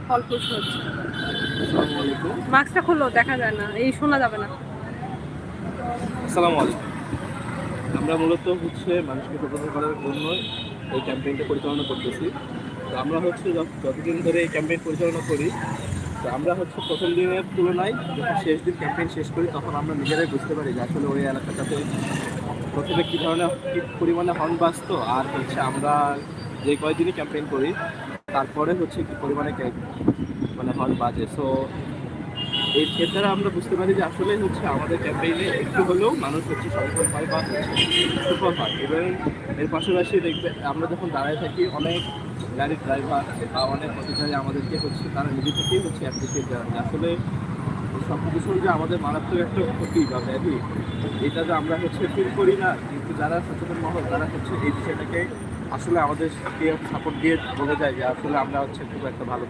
ফলপ্রসূ হচ্ছে। আসসালামু আলাইকুম। মাস্কটা খুললো, দেখা যায় না, এই শোনা যাবে না। আসসালামু আলাইকুম। আমরা মূলত মানুষকে সচেতন করার জন্য এই ক্যাম্পেইনটা পরিচালনা করতেছি। তো আমরা যতদিন ধরে এই ক্যাম্পেইন পরিচালনা করি, তো আমরা প্রথম দিনের তুলনায় যখন শেষ দিন ক্যাম্পেইন শেষ করি তখন আমরা নিজেরাই বুঝতে পারি যে আসলে ওই এলাকাটাতে প্রথমে কী পরিমাণে হর্ন বাজতো, আর আমরা যে কয়দিনই ক্যাম্পেইন করি তারপরে কি পরিমাণে হর্ন বাজে। সো এর দ্বারা আমরা বুঝতে পারি যে আসলে আমাদের ক্যাম্পেইনে একটু হলেও মানুষ সচেতন হয় বা সুফল হয়। এবং এর পাশাপাশি দেখবে আমরা যখন দাঁড়ায় থাকি অনেক গাড়ির ড্রাইভার বা অনেক পথচারী আমাদেরকে তারা নিজে থেকেই অ্যাপ্রিসিয়েট জানায় যে আসলে সব কিছু যে আমাদের মারাত্মক একটা ক্ষতি বা ব্যাধি, এটা যে আমরা ফিল করি না, কিন্তু যারা সচেতন মহল তারা এই বিষয়টাকে আসলে আমাদেরকে সাপোর্ট দিয়ে বলে যায় যে আসলে আমরা খুব একটা ভালো